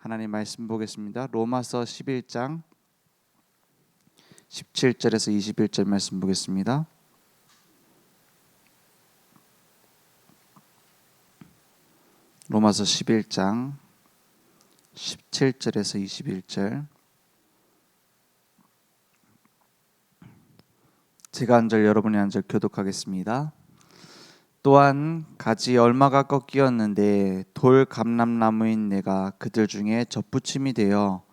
하나님 말씀 보겠습니다. 로마서 11장 17절에서 21절 말씀 보겠습니다. 로마서 11장 17절에서 21절. 제가 한 절 여러분이 한 절 교독하겠습니다. 또한 가지 얼마가 꺾이었는데 돌 감람나무인 내가 그들 중에 접붙임이 되어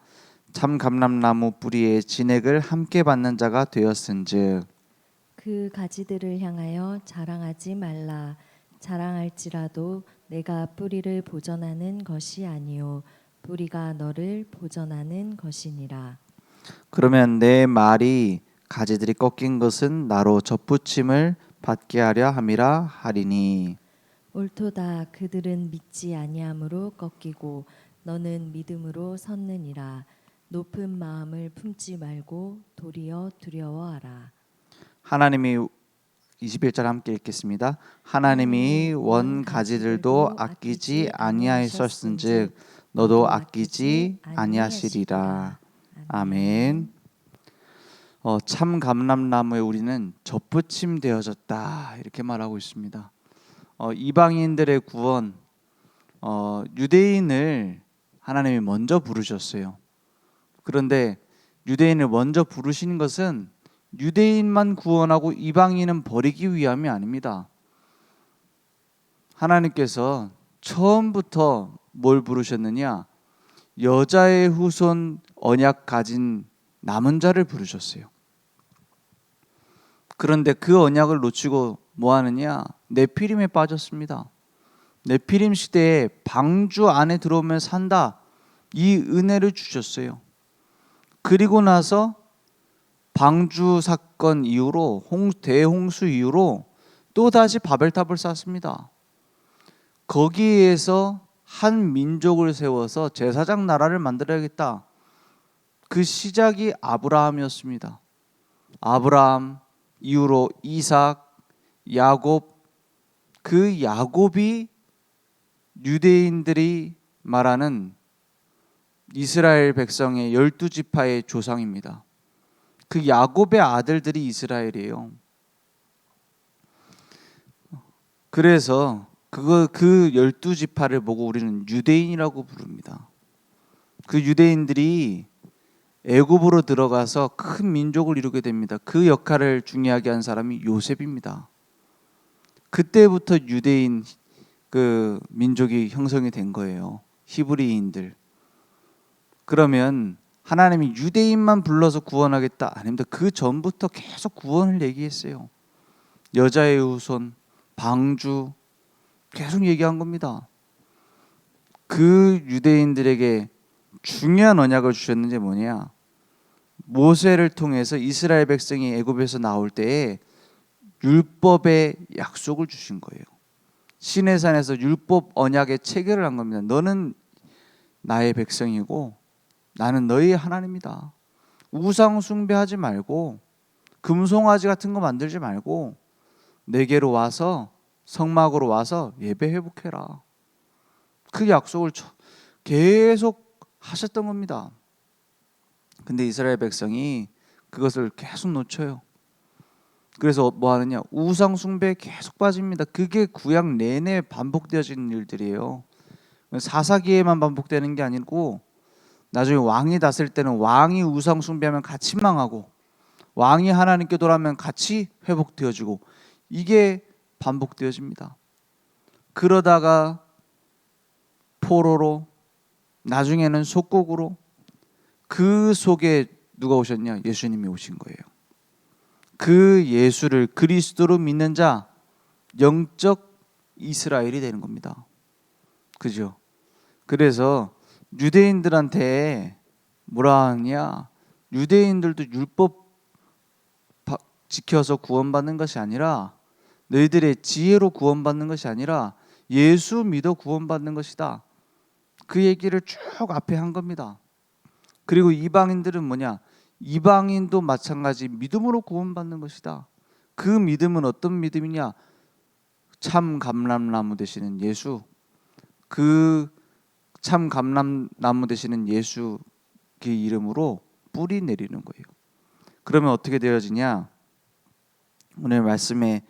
참 감람나무 뿌리에 진액을 함께 받는 자가 되었은즉 그 가지들을 향하여 자랑하지 말라. 자랑할지라도 내가 뿌리를 보전하는 것이 아니요 뿌리가 너를 보전하는 것이니라. 그러면 내 말이 가지들이 꺾인 것은 나로 접붙임을 받게 하려 함이라 하리니. 옳도다. 그들은 믿지 아니함으로 꺾이고 너는 믿음으로 섰느니라. 높은 마음을 품지 말고 도리어 두려워하라. 하나님이 21절 함께 읽겠습니다. 하나님이 원 가지들도 아끼지 아니하셨은즉 너도 아끼지 아니하시리라. 아멘. 참 감람나무에 우리는 접붙임 되어졌다 이렇게 말하고 있습니다. 이방인들의 구원, 유대인을 하나님이 먼저 부르셨어요. 그런데 유대인을 먼저 부르신 것은 유대인만 구원하고 이방인은 버리기 위함이 아닙니다. 하나님께서 처음부터 뭘 부르셨느냐? 여자의 후손 언약 가진 남은 자를 부르셨어요. 그런데 그 언약을 놓치고 뭐 하느냐? 네피림에 빠졌습니다. 네피림 시대에 방주 안에 들어오면 산다. 이 은혜를 주셨어요. 그리고 나서 방주 사건 이후로 대홍수 이후로 또다시 바벨탑을 쌓습니다. 거기에서 한 민족을 세워서 제사장 나라를 만들어야겠다. 그 시작이 아브라함이었습니다. 아브라함 이후로 이삭, 야곱, 그 야곱이 유대인들이 말하는 이스라엘 백성의 12지파의 조상입니다. 그 야곱의 아들들이 이스라엘이에요. 그래서 그 12지파를 보고 우리는 유대인이라고 부릅니다. 그 유대인들이 애굽으로 들어가서 큰 민족을 이루게 됩니다. 그 역할을 중요하게 한 사람이 요셉입니다. 그때부터 유대인 그 민족이 형성이 된 거예요. 히브리인들. 그러면 하나님이 유대인만 불러서 구원하겠다? 아닙니다. 그 전부터 계속 구원을 얘기했어요. 여자의 후손, 방주 계속 얘기한 겁니다. 그 유대인들에게 중요한 언약을 주셨는지 뭐냐? 모세를 통해서 이스라엘 백성이 애굽에서 나올 때에 율법의 약속을 주신 거예요. 시내산에서 율법 언약의 체결을 한 겁니다. 너는 나의 백성이고 나는 너희의 하나님이다. 우상 숭배하지 말고 금송아지 같은 거 만들지 말고 내게로 와서 성막으로 와서 예배 회복해라. 그 약속을 계속 하셨던 겁니다. 근데 이스라엘 백성이 그것을 계속 놓쳐요. 그래서 뭐 하느냐? 우상 숭배에 계속 빠집니다. 그게 구약 내내 반복되어지는 일들이에요. 사사기에만 반복되는 게 아니고 나중에 왕이 다스릴 때는 왕이 우상 숭배하면 같이 망하고 왕이 하나님께 돌아오면 같이 회복되어지고 이게 반복되어집니다. 그러다가 포로로 나중에는 속국으로 그 속에 누가 오셨냐? 예수님이 오신 거예요. 그 예수를 그리스도로 믿는 자 영적 이스라엘이 되는 겁니다. 그죠? 그래서 유대인들한테 뭐라 하냐? 유대인들도 율법 지켜서 구원받는 것이 아니라 너희들의 지혜로 구원받는 것이 아니라 예수 믿어 구원받는 것이다. 그 얘기를 쭉 앞에 한 겁니다. 그리고 이방인들은 뭐냐? 이방인도 마찬가지 믿음으로 구원받는 것이다. 그 믿음은 어떤 믿음이냐? 참 감람나무 되시는 예수, 그 참 감람나무 되시는 예수 그 이름으로 뿌리 내리는 거예요. 그러면 어떻게 되어지냐? 오늘 말씀에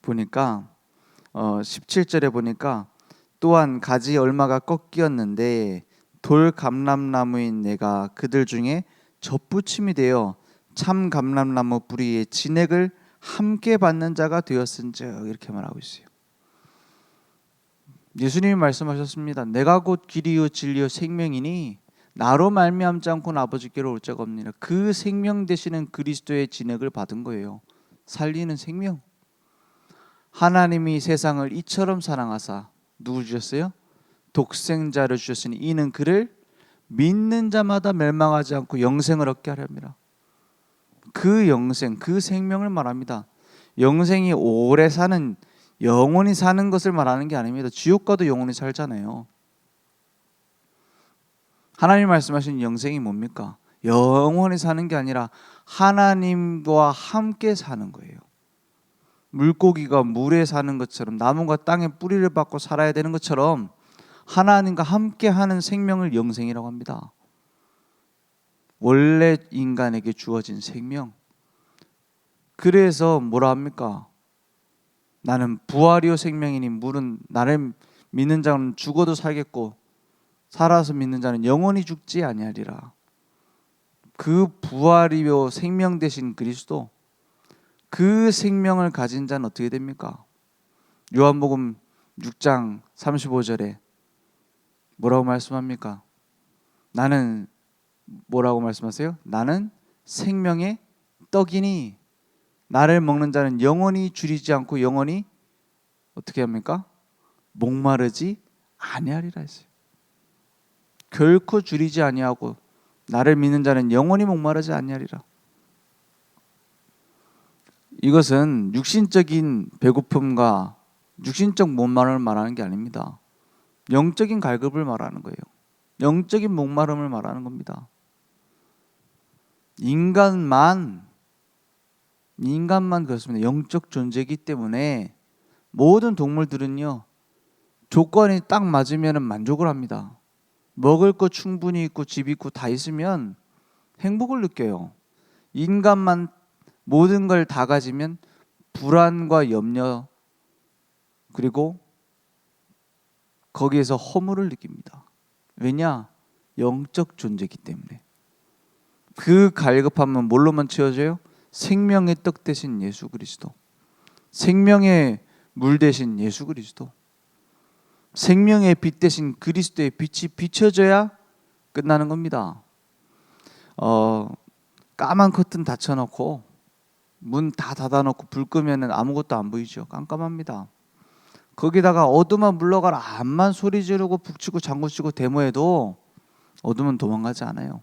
보니까 17절에 보니까 또한 가지 얼마가 꺾이었는데 돌 감람나무인 내가 그들 중에 접붙임이 되어 참 감람나무 뿌리의 진액을 함께 받는 자가 되었은즉 이렇게 말하고 있어요. 예수님이 말씀하셨습니다. 내가 곧 길이요 진리요 생명이니 나로 말미암지 않고는 아버지께로 올 자가 없느니라. 그 생명 되시는 그리스도의 진액을 받은 거예요. 살리는 생명. 하나님이 세상을 이처럼 사랑하사 누구 주셨어요? 독생자를 주셨으니 이는 그를 믿는 자마다 멸망하지 않고 영생을 얻게 하려 합니다. 그 영생, 그 생명을 말합니다. 영생이 오래 사는, 영원히 사는 것을 말하는 게 아닙니다. 지옥 가도 영원히 살잖아요. 하나님 말씀하신 영생이 뭡니까? 영원히 사는 게 아니라 하나님과 함께 사는 거예요. 물고기가 물에 사는 것처럼, 나무가 땅에 뿌리를 받고 살아야 되는 것처럼 하나님과 함께 하는 생명을 영생이라고 합니다. 원래 인간에게 주어진 생명. 그래서 뭐라 합니까? 나는 부활이요 생명이니 물은 나를 믿는 자는 죽어도 살겠고 살아서 믿는 자는 영원히 죽지 아니하리라. 그 부활이요 생명 되신 그리스도, 그 생명을 가진 자는 어떻게 됩니까? 요한복음 6장 35절에 뭐라고 말씀합니까? 나는 뭐라고 말씀하세요? 나는 생명의 떡이니 나를 먹는 자는 영원히 줄이지 않고 영원히 어떻게 합니까? 목마르지 아니하리라 했어요. 결코 줄이지 아니하고 나를 믿는 자는 영원히 목마르지 아니하리라. 이것은 육신적인 배고픔과 육신적 목마름을 말하는 게 아닙니다. 영적인 갈급을 말하는 거예요. 영적인 목마름을 말하는 겁니다. 인간만 그렇습니다. 영적 존재이기 때문에 모든 동물들은요, 조건이 딱 맞으면 만족을 합니다. 먹을 거 충분히 있고 집 있고 다 있으면 행복을 느껴요. 인간만 모든 걸 다 가지면 불안과 염려 그리고 거기에서 허물을 느낍니다. 왜냐? 영적 존재이기 때문에. 그 갈급함은 뭘로만 채워져요? 생명의 떡 대신 예수 그리스도, 생명의 물 대신 예수 그리스도, 생명의 빛 대신 그리스도의 빛이 비춰져야 끝나는 겁니다. 까만 커튼 닫혀놓고 문 다 닫아놓고 불 끄면 아무것도 안 보이죠. 깜깜합니다. 거기다가 어둠아 물러가라 암만 소리 지르고 북치고 장구치고 데모해도 어둠은 도망가지 않아요.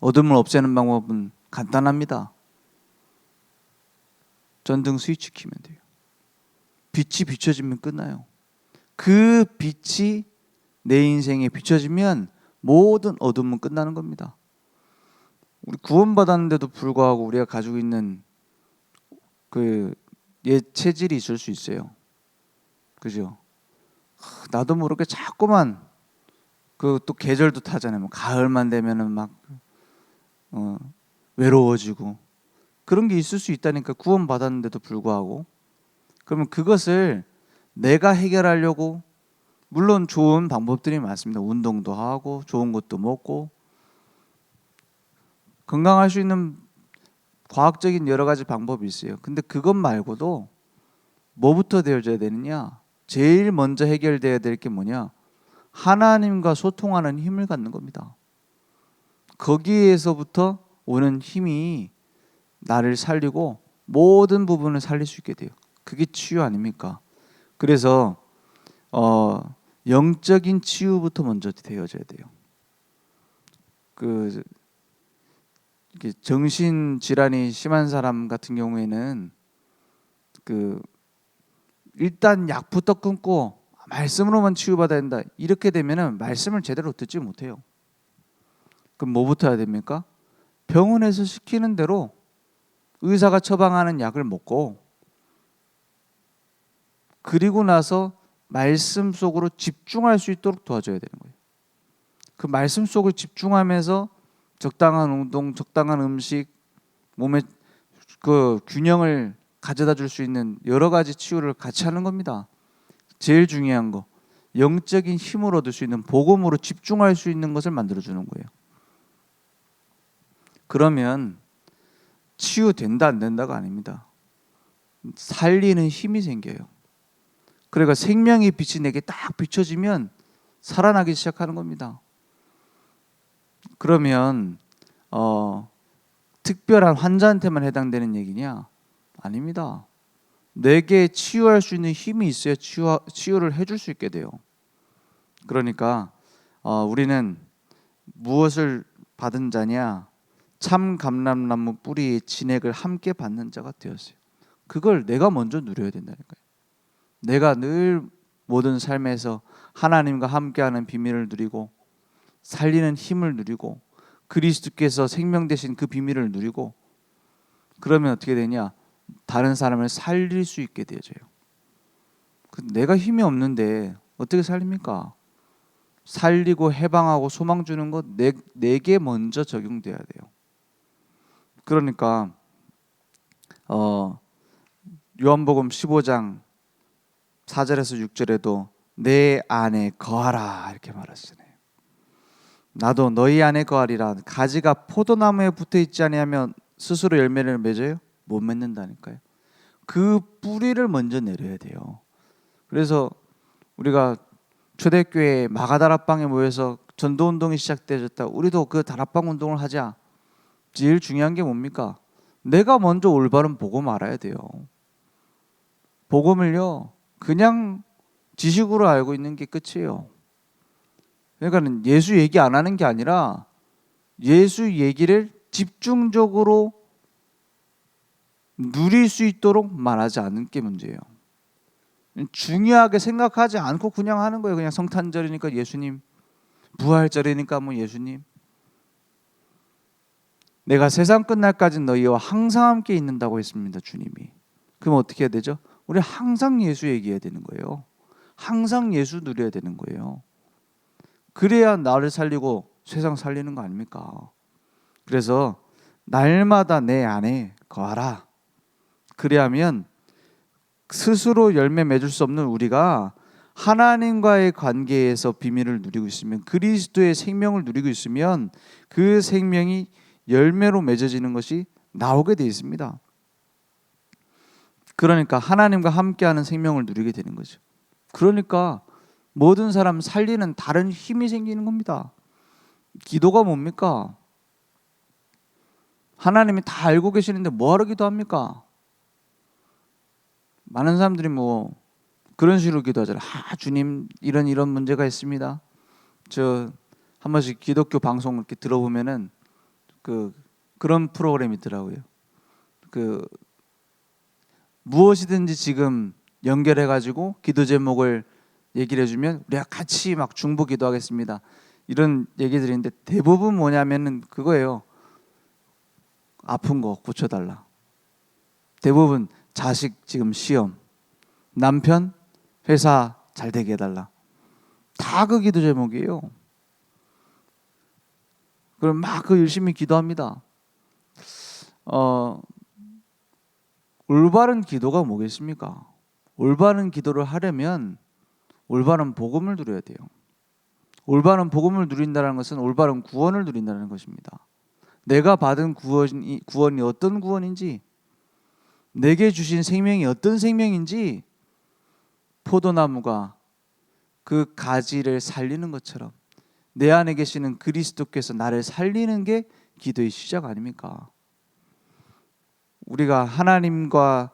어둠을 없애는 방법은 간단합니다. 전등 스위치 키면 돼요. 빛이 비춰지면 끝나요. 그 빛이 내 인생에 비춰지면 모든 어둠은 끝나는 겁니다. 우리 구원받았는데도 불구하고 우리가 가지고 있는 그 옛 체질이 있을 수 있어요. 그죠? 나도 모르게 자꾸만 그 또 계절도 타잖아요. 뭐 가을만 되면은 막 외로워지고 그런 게 있을 수 있다니까. 구원받았는데도 불구하고. 그러면 그것을 내가 해결하려고 물론 좋은 방법들이 많습니다. 운동도 하고 좋은 것도 먹고 건강할 수 있는 과학적인 여러 가지 방법이 있어요. 근데 그것 말고도 뭐부터 되어져야 되느냐? 제일 먼저 해결돼야 될 게 뭐냐? 하나님과 소통하는 힘을 갖는 겁니다. 거기에서부터 오는 힘이 나를 살리고 모든 부분을 살릴 수 있게 돼요. 그게 치유 아닙니까? 그래서 영적인 치유부터 먼저 되어져야 돼요. 정신 질환이 심한 사람 같은 경우에는 일단 약부터 끊고 말씀으로만 치유받아야 된다. 이렇게 되면은 말씀을 제대로 듣지 못해요. 그럼 뭐부터 해야 됩니까? 병원에서 시키는 대로 의사가 처방하는 약을 먹고 그리고 나서 말씀 속으로 집중할 수 있도록 도와줘야 되는 거예요. 그 말씀 속을 집중하면서 적당한 운동, 적당한 음식, 몸의 그 균형을 가져다 줄 수 있는 여러 가지 치유를 같이 하는 겁니다. 제일 중요한 거, 영적인 힘을 얻을 수 있는 복음으로 집중할 수 있는 것을 만들어 주는 거예요. 그러면 치유된다 안 된다가 아닙니다. 살리는 힘이 생겨요. 그러니까 생명의 빛이 내게 딱 비춰지면 살아나기 시작하는 겁니다. 그러면 특별한 환자한테만 해당되는 얘기냐? 아닙니다. 내게 치유할 수 있는 힘이 있어야 치유를 해줄 수 있게 돼요. 그러니까 우리는 무엇을 받은 자냐? 참 감람나무 뿌리의 진액을 함께 받는 자가 되었어요. 그걸 내가 먼저 누려야 된다니까요. 내가 늘 모든 삶에서 하나님과 함께하는 비밀을 누리고 살리는 힘을 누리고 그리스도께서 생명 되신 그 비밀을 누리고 그러면 어떻게 되냐? 다른 사람을 살릴 수 있게 되어져요. 내가 힘이 없는데 어떻게 살립니까? 살리고 해방하고 소망 주는 것 내게 먼저 적용돼야 돼요. 그러니까 요한복음 15장 4절에서 6절에도 내 안에 거하라 이렇게 말하시네요. 나도 너희 안에 거하리라. 가지가 포도나무에 붙어 있지 아니하면 스스로 열매를 맺어요? 못 맺는다니까요. 그 뿌리를 먼저 내려야 돼요. 그래서 우리가 초대교회 마가다락방에 모여서 전도운동이 시작되었다. 우리도 그 다락방 운동을 하자. 제일 중요한 게 뭡니까? 내가 먼저 올바른 복음 알아야 돼요. 복음을요 그냥 지식으로 알고 있는 게 끝이에요. 그러니까 예수 얘기 안 하는 게 아니라 예수 얘기를 집중적으로 누릴 수 있도록 말하지 않는 게 문제예요. 중요하게 생각하지 않고 그냥 하는 거예요. 그냥 성탄절이니까 예수님, 부활절이니까 뭐 예수님. 내가 세상 끝날까지 너희와 항상 함께 있는다고 했습니다. 주님이. 그럼 어떻게 해야 되죠? 우리 항상 예수 얘기해야 되는 거예요. 항상 예수 누려야 되는 거예요. 그래야 나를 살리고 세상 살리는 거 아닙니까? 그래서 날마다 내 안에 거하라. 그래야면 스스로 열매 맺을 수 없는 우리가 하나님과의 관계에서 비밀을 누리고 있으면 그리스도의 생명을 누리고 있으면 그 생명이 열매로 맺어지는 것이 나오게 되어 있습니다. 그러니까 하나님과 함께하는 생명을 누리게 되는 거죠. 그러니까 모든 사람 살리는 다른 힘이 생기는 겁니다. 기도가 뭡니까? 하나님이 다 알고 계시는데 뭐하러 기도합니까? 많은 사람들이 뭐 그런 식으로 기도하잖아요. 주님 이런 문제가 있습니다. 저 한 번씩 기독교 방송 이렇게 들어보면은 그런 프로그램이 있더라고요. 무엇이든지 지금 연결해 가지고 기도 제목을 얘기를 해주면 우리가 같이 막 중보 기도하겠습니다. 이런 얘기들인데 대부분 뭐냐면은 그거예요. 아픈 거 고쳐달라. 대부분 자식 지금 시험, 남편 회사 잘 되게 해달라. 다 그 기도 제목이에요. 그럼 막 열심히 기도합니다. 올바른 기도가 뭐겠습니까? 올바른 기도를 하려면 올바른 복음을 누려야 돼요. 올바른 복음을 누린다는 것은 올바른 구원을 누린다는 것입니다. 내가 받은 구원이 어떤 구원인지, 내게 주신 생명이 어떤 생명인지, 포도나무가 그 가지를 살리는 것처럼 내 안에 계시는 그리스도께서 나를 살리는 게 기도의 시작 아닙니까? 우리가 하나님과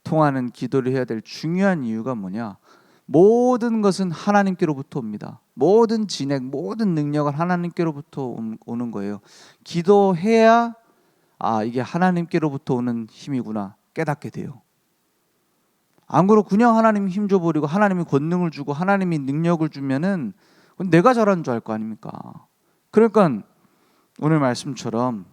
통하는 기도를 해야 될 중요한 이유가 뭐냐? 모든 것은 하나님께로부터 옵니다. 모든 진액, 모든 능력은 하나님께로부터 오는 거예요. 기도해야 이게 하나님께로부터 오는 힘이구나 깨닫게 돼요. 안 그러고 그냥 하나님이 힘 줘버리고 하나님이 권능을 주고 하나님이 능력을 주면은 내가 잘하는 줄 알 거 아닙니까? 그러니까 오늘 말씀처럼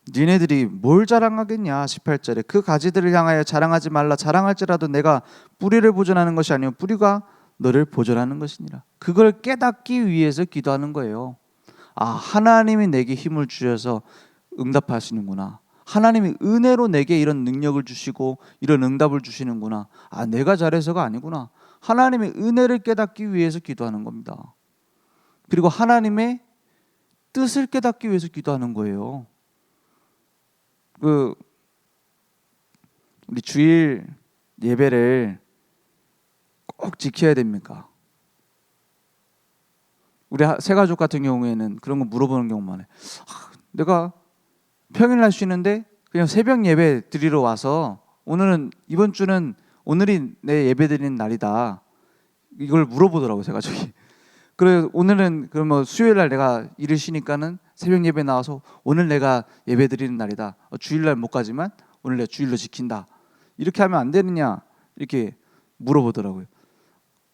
니네들이 뭘 자랑하겠냐. 18절에 그 가지들을 향하여 자랑하지 말라. 자랑할지라도 내가 뿌리를 보존하는 것이 아니요 뿌리가 너를 보존하는 것이니라. 그걸 깨닫기 위해서 기도하는 거예요. 아, 하나님이 내게 힘을 주셔서 응답하시는구나. 하나님이 은혜로 내게 이런 능력을 주시고 이런 응답을 주시는구나. 아, 내가 잘해서가 아니구나. 하나님의 은혜를 깨닫기 위해서 기도하는 겁니다. 그리고 하나님의 뜻을 깨닫기 위해서 기도하는 거예요. 우리 주일 예배를 꼭 지켜야 됩니까? 우리 세 가족 같은 경우에는 그런 거 물어보는 경우가 많아요. 내가 평일날 쉬는데 그냥 새벽 예배 드리러 와서 이번 주는 오늘이 내 예배 드리는 날이다. 이걸 물어보더라고요, 세 가족이. 그래 오늘은 그럼 수요일날 내가 일을 쉬니까는 새벽 예배 나와서 오늘 내가 예배 드리는 날이다. 주일날 못 가지만 오늘 내가 주일로 지킨다. 이렇게 하면 안 되느냐 이렇게 물어보더라고요.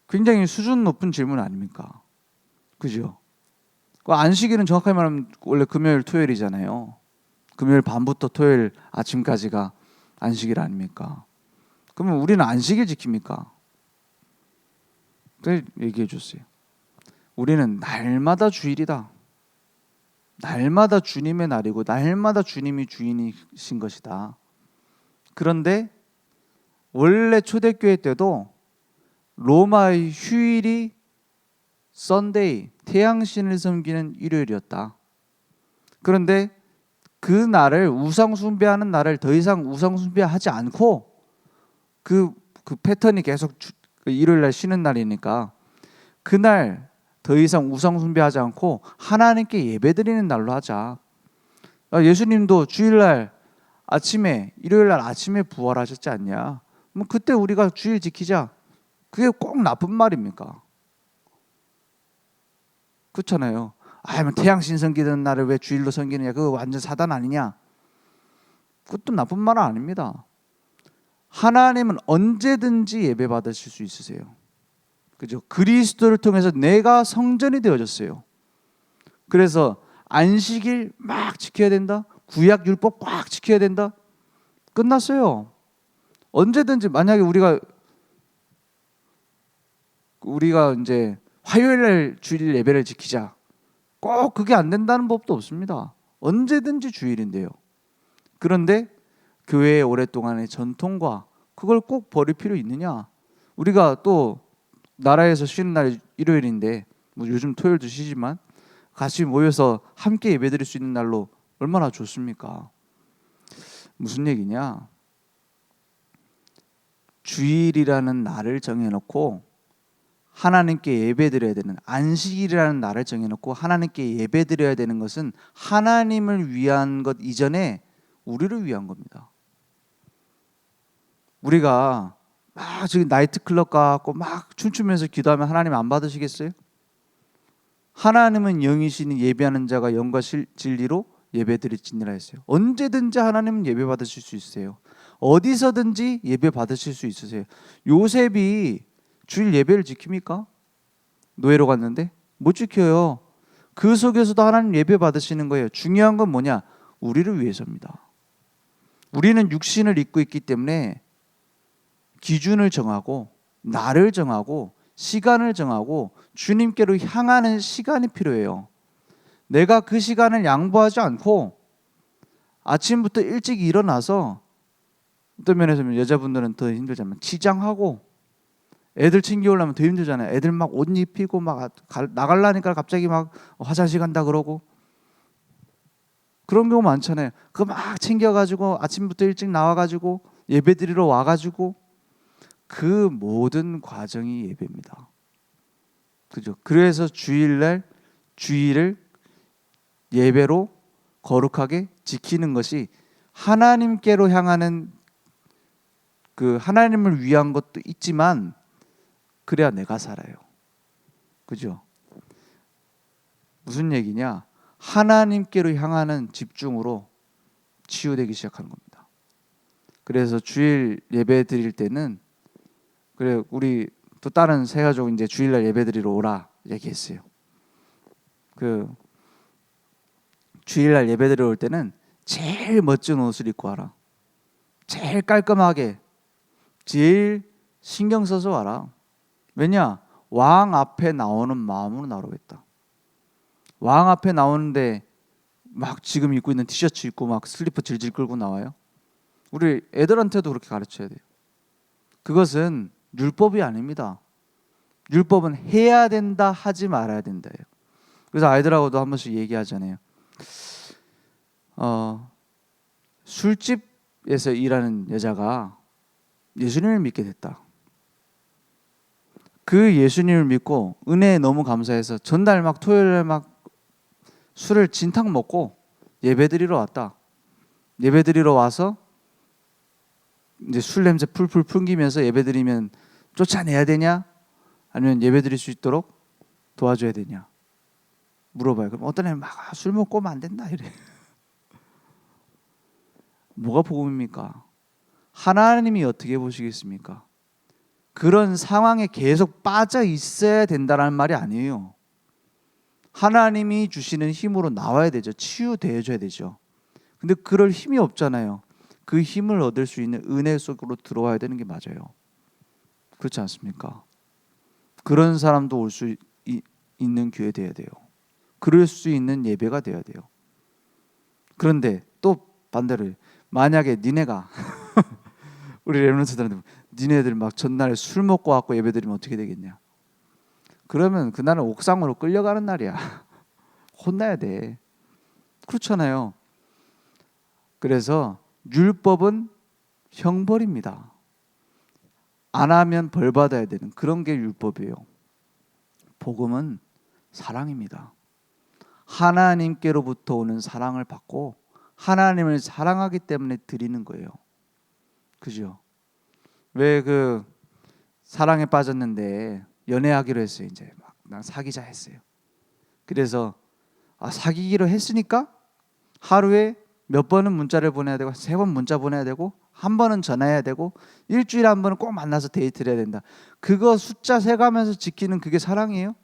굉장히 수준 높은 질문 아닙니까? 그죠? 안식일은 정확하게 말하면 원래 금요일 토요일이잖아요. 금요일 밤부터 토요일 아침까지가 안식일 아닙니까? 그러면 우리는 안식일 지킵니까? 그래서 얘기해 줬어요. 우리는 날마다 주일이다. 날마다 주님의 날이고 날마다 주님이 주인이신 것이다. 그런데 원래 초대교회 때도 로마의 휴일이 썬데이, 태양신을 섬기는 일요일이었다. 그런데 그 날을 우상 숭배하는 날을 더 이상 우상 숭배하지 않고 그 패턴이 계속 일요일 날 쉬는 날이니까 그날 더 이상 우상 숭배하지 않고 하나님께 예배드리는 날로 하자. 예수님도 주일날 아침에 일요일 날 아침에 부활하셨지 않냐? 뭐 그때 우리가 주일 지키자. 그게 꼭 나쁜 말입니까? 그렇잖아요. 뭐 태양신 섬기는 날을 왜 주일로 섬기느냐? 그거 완전 사단 아니냐? 그것도 나쁜 말은 아닙니다. 하나님은 언제든지 예배 받으실 수 있으세요. 그죠? 그리스도를 통해서 내가 성전이 되어졌어요. 그래서 안식일 막 지켜야 된다. 구약 율법 꽉 지켜야 된다. 끝났어요. 언제든지 만약에 우리가 이제 화요일 날 주일 예배를 지키자. 꼭 그게 안 된다는 법도 없습니다. 언제든지 주일인데요. 그런데 교회의 오랫동안의 전통과 그걸 꼭 버릴 필요 있느냐? 우리가 또 나라에서 쉬는 날이 일요일인데 뭐 요즘 토요일도 쉬지만 같이 모여서 함께 예배드릴 수 있는 날로 얼마나 좋습니까? 무슨 얘기냐? 주일이라는 날을 정해놓고 하나님께 예배드려야 되는 안식일이라는 날을 정해놓고 하나님께 예배드려야 되는 것은 하나님을 위한 것 이전에 우리를 위한 겁니다. 우리가 막 저기 나이트클럽 가고 막 춤추면서 기도하면 하나님 안 받으시겠어요? 하나님은 영이시니 예배하는 자가 영과 진리로 예배드릴지니라 했어요. 언제든지 하나님은 예배 받으실 수 있으세요. 어디서든지 예배 받으실 수 있으세요. 요셉이 주일 예배를 지킵니까? 노예로 갔는데 못 지켜요. 그 속에서도 하나님 예배 받으시는 거예요. 중요한 건 뭐냐? 우리를 위해서입니다. 우리는 육신을 입고 있기 때문에 기준을 정하고 날을 정하고 시간을 정하고 주님께로 향하는 시간이 필요해요. 내가 그 시간을 양보하지 않고 아침부터 일찍 일어나서 어떤 면에서 여자분들은 더 힘들지만 치장하고 애들 챙겨오려면 더 힘들잖아요. 애들 막 옷 입히고 막 나가려니까 갑자기 막 화장실 간다 그러고 그런 경우 많잖아요. 그거 막 챙겨가지고 아침부터 일찍 나와가지고 예배드리러 와가지고 그 모든 과정이 예배입니다. 그죠? 그래서 주일날 주일을 예배로 거룩하게 지키는 것이 하나님께로 향하는 그 하나님을 위한 것도 있지만 그래야 내가 살아요. 그죠? 무슨 얘기냐? 하나님께로 향하는 집중으로 치유되기 시작하는 겁니다. 그래서 주일 예배 드릴 때는 그래 우리 또 다른 세 가족 이제 주일날 예배 드리러 오라 얘기했어요. 그 주일날 예배 드리러 올 때는 제일 멋진 옷을 입고 와라. 제일 깔끔하게, 제일 신경 써서 와라. 왜냐? 왕 앞에 나오는 마음으로 나오겠다. 왕 앞에 나오는데 막 지금 입고 있는 티셔츠 입고 막 슬리퍼 질질 끌고 나와요? 우리 애들한테도 그렇게 가르쳐야 돼요. 그것은 율법이 아닙니다. 율법은 해야 된다, 하지 말아야 된다예요. 그래서 아이들하고도 한 번씩 얘기하잖아요. 술집에서 일하는 여자가 예수님을 믿게 됐다. 그 예수님을 믿고 은혜에 너무 감사해서 전날 막 토요일에 막 술을 진탕 먹고 예배드리러 왔다. 예배드리러 와서 이제 술 냄새 풀풀 풍기면서 예배드리면 쫓아내야 되냐? 아니면 예배드릴 수 있도록 도와줘야 되냐? 물어봐요. 그럼 어떤 애는 막 술 먹고 오면 안 된다 이래. 뭐가 복음입니까? 하나님이 어떻게 보시겠습니까? 그런 상황에 계속 빠져 있어야 된다는 말이 아니에요. 하나님이 주시는 힘으로 나와야 되죠. 치유되어줘야 되죠. 근데 그럴 힘이 없잖아요. 그 힘을 얻을 수 있는 은혜 속으로 들어와야 되는 게 맞아요. 그렇지 않습니까? 그런 사람도 올 수 있는 교회 돼야 돼요. 그럴 수 있는 예배가 돼야 돼요. 그런데 또 반대로 만약에 니네가 우리 렘넌트들한테 니네들 막 전날에 술 먹고 왔고 예배드리면 어떻게 되겠냐? 그러면 그날은 옥상으로 끌려가는 날이야. 혼나야 돼. 그렇잖아요. 그래서 율법은 형벌입니다. 안 하면 벌 받아야 되는 그런 게 율법이에요. 복음은 사랑입니다. 하나님께로부터 오는 사랑을 받고 하나님을 사랑하기 때문에 드리는 거예요. 그죠? 왜 그 사랑에 빠졌는데 연애하기로 했어요. 이제 막 난 사귀자 했어요. 그래서 사귀기로 했으니까 하루에 몇 번은 문자를 보내야 되고 3번 문자 보내야 되고 한 번은 전화해야 되고 일주일에 한 번은 꼭 만나서 데이트를 해야 된다. 그거 숫자 세가면서 지키는 그게 사랑이에요?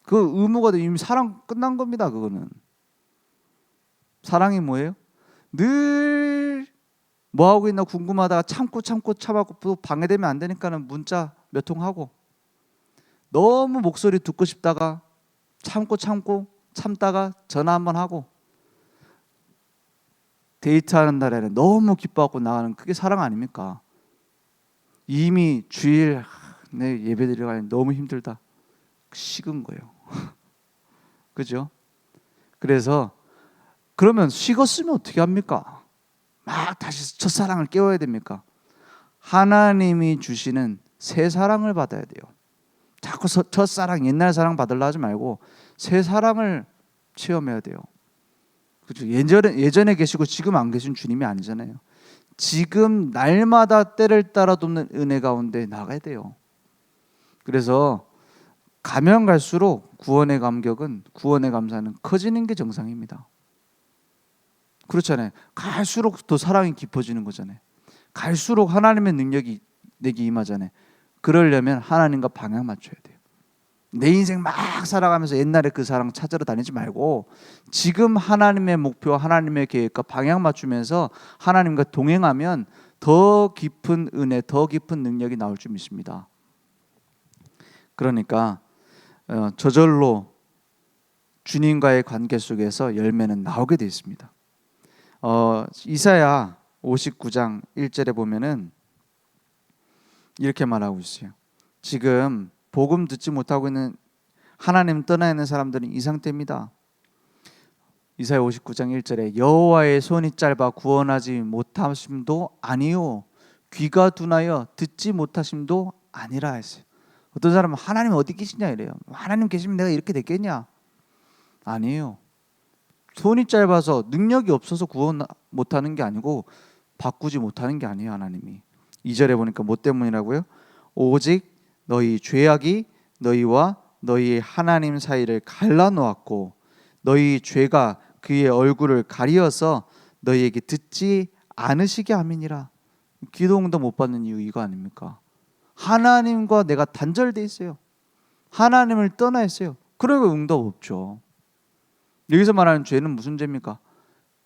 그 의무가 이미 사랑 끝난 겁니다. 그거는. 사랑이 뭐예요? 늘 뭐 하고 있나 궁금하다가 참고 참고 방해되면 안 되니까는 문자 몇 통 하고 너무 목소리 듣고 싶다가 참고 참다가 전화 한번 하고 데이트하는 날에는 너무 기뻐하고 나가는 그게 사랑 아닙니까? 이미 주일 내 예배드리러 가니 너무 힘들다. 식은 거예요. 그죠? 그래서 그러면 식었으면 어떻게 합니까? 막 다시 첫사랑을 깨워야 됩니까? 하나님이 주시는 새 사랑을 받아야 돼요. 자꾸 첫사랑 옛날 사랑 받으려 하지 말고 새 사랑을 체험해야 돼요. 그렇죠? 예전에 계시고 지금 안 계신 주님이 아니잖아요. 지금 날마다 때를 따라 돕는 은혜 가운데 나가야 돼요. 그래서 가면 갈수록 구원의 감격은 구원의 감사는 커지는 게 정상입니다. 그렇잖아요. 갈수록 더 사랑이 깊어지는 거잖아요. 갈수록 하나님의 능력이 내게 임하잖아요. 그러려면 하나님과 방향 맞춰야 돼요. 내 인생 막 살아가면서 옛날에 그 사랑 찾으러 다니지 말고 지금 하나님의 목표, 하나님의 계획과 방향 맞추면서 하나님과 동행하면 더 깊은 은혜, 더 깊은 능력이 나올 줄 믿습니다. 그러니까 저절로 주님과의 관계 속에서 열매는 나오게 되어 있습니다. 이사야 59장 1절에 보면은 이렇게 말하고 있어요. 지금 복음 듣지 못하고 있는 하나님 떠나 있는 사람들은 이 상태입니다. 이사야 59장 1절에 여호와의 손이 짧아 구원하지 못하심도 아니요 귀가 둔하여 듣지 못하심도 아니라 했어요. 어떤 사람은 하나님 어디 계시냐 이래요. 하나님 계시면 내가 이렇게 됐겠냐? 아니에요. 손이 짧아서 능력이 없어서 구원 못하는 게 아니고 바꾸지 못하는 게 아니에요. 하나님이 2절에 보니까 뭐 때문이라고요? 오직 너희 죄악이 너희와 너희 하나님 사이를 갈라놓았고 너희 죄가 그의 얼굴을 가리어서 너희에게 듣지 않으시게 함이니라. 기도 응답 못 받는 이유 이거 아닙니까? 하나님과 내가 단절돼 있어요. 하나님을 떠나 있어요. 그러니까 응답 없죠. 여기서 말하는 죄는 무슨 죄입니까?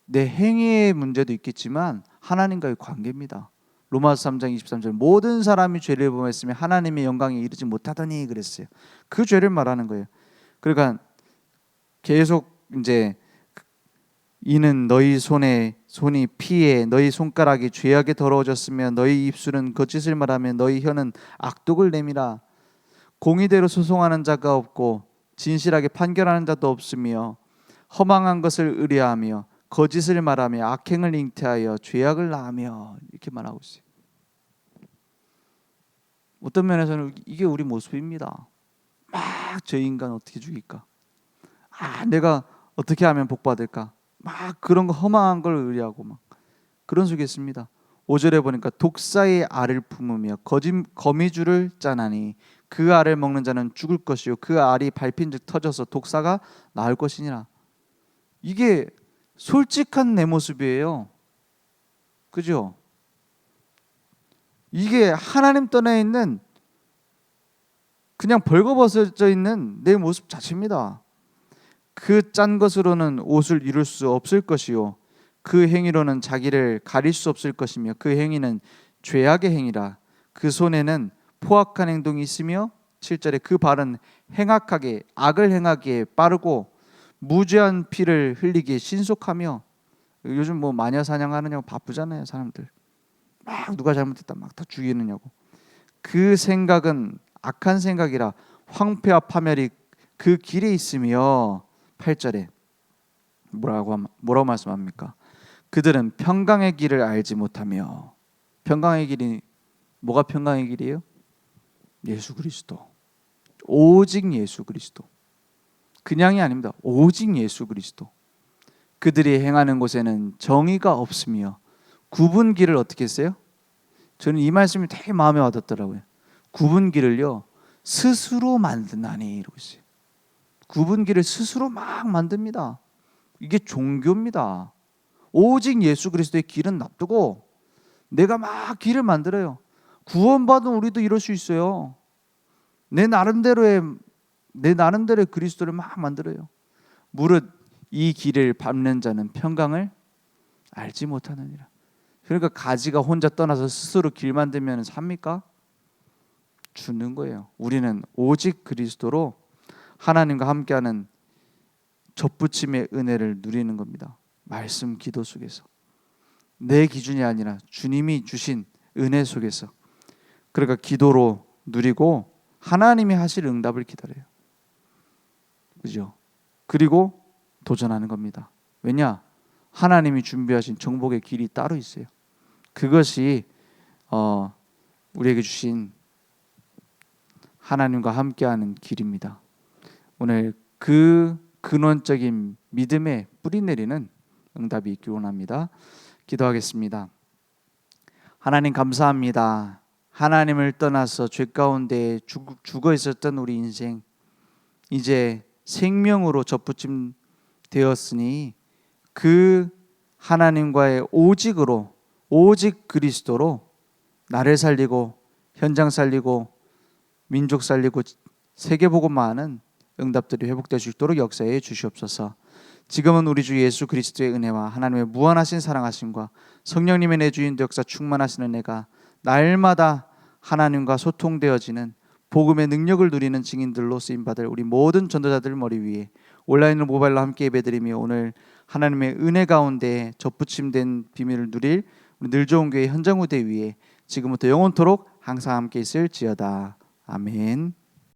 내 행위의 문제도 있겠지만 하나님과의 관계입니다. 로마서 3장 23절 모든 사람이 죄를 범했으며 하나님의 영광에 이르지 못하더니 그랬어요. 그 죄를 말하는 거예요. 그러니까 계속 이제 이는 너희 손이 피에 너희 손가락이 죄악에 더러워졌으며 너희 입술은 거짓을 말하며 너희 혀는 악독을 내밀어 공의대로 소송하는 자가 없고 진실하게 판결하는 자도 없으며 허망한 것을 의뢰하며 거짓을 말하며 악행을 잉태하여 죄악을 낳으며 이렇게 말하고 있어요. 어떤 면에서는 이게 우리 모습입니다. 막 저 인간 어떻게 죽일까? 내가 어떻게 하면 복 받을까? 막 그런 거 허망한 걸 의뢰하고 막 그런 속에 있습니다. 5절에 보니까 독사의 알을 품으며 거미줄을 짜나니 그 알을 먹는 자는 죽을 것이요 그 알이 밟힌즉 터져서 독사가 나을 것이니라. 이게 솔직한 내 모습이에요. 그죠? 이게 하나님 떠나 있는 그냥 벌거벗어져 있는 내 모습 자체입니다. 그 짠 것으로는 옷을 이룰 수 없을 것이요 그 행위로는 자기를 가릴 수 없을 것이며 그 행위는 죄악의 행위라. 그 손에는 포악한 행동이 있으며 7절에 그 발은 행악하게 악을 행하기에 빠르고 무죄한 피를 흘리기에 신속하며. 요즘 뭐 마녀 사냥하느냐고 바쁘잖아요. 사람들 막 누가 잘못했다 막 다 죽이느냐고. 그 생각은 악한 생각이라 황폐와 파멸이 그 길에 있으며 8절에 뭐라고 말씀합니까? 그들은 평강의 길을 알지 못하며. 평강의 길이 뭐가 평강의 길이에요? 예수 그리스도. 오직 예수 그리스도. 그냥이 아닙니다. 오직 예수 그리스도. 그들이 행하는 곳에는 정의가 없으며 굽은 길을 어떻게 했어요? 저는 이 말씀이 되게 마음에 와닿더라고요. 굽은 길을요 스스로 만드나니 이러고 있어요. 굽은 길을 스스로 막 만듭니다. 이게 종교입니다. 오직 예수 그리스도의 길은 놔두고 내가 막 길을 만들어요. 구원받은 우리도 이럴 수 있어요. 내 나름대로의 그리스도를 막 만들어요. 무릇 이 길을 밟는 자는 평강을 알지 못하느니라. 그러니까 가지가 혼자 떠나서 스스로 길 만들면 삽니까? 죽는 거예요. 우리는 오직 그리스도로 하나님과 함께하는 접붙임의 은혜를 누리는 겁니다. 말씀 기도 속에서 내 기준이 아니라 주님이 주신 은혜 속에서. 그러니까 기도로 누리고 하나님이 하실 응답을 기다려요. 그죠? 그리고 도전하는 겁니다. 왜냐? 하나님이 준비하신 정복의 길이 따로 있어요. 그것이 우리에게 주신 하나님과 함께하는 길입니다. 오늘 그 근원적인 믿음에 뿌리 내리는 응답이 있길 원합니다. 기도하겠습니다. 하나님 감사합니다. 하나님을 떠나서 죄 가운데 죽어 있었던 우리 인생 이제 생명으로 접붙임 되었으니 그 하나님과의 오직 그리스도로 나를 살리고 현장 살리고 민족 살리고 세계 복음화하는 응답들이 회복될 수 있도록 역사해 주시옵소서. 지금은 우리 주 예수 그리스도의 은혜와 하나님의 무한하신 사랑하심과 성령님의 내주인도 역사 충만하시는 은혜가 날마다 하나님과 소통되어지는 복음의 능력을 누리는 증인들로 쓰임받을 우리 모든 전도자들 머리 위에 온라인으로 모바일로 함께 예배드리며 오늘 하나님의 은혜 가운데 접붙임된 비밀을 누릴 우리 늘좋은교회 현장무대 위에 지금부터 영원토록 항상 함께 있을지어다. 아멘.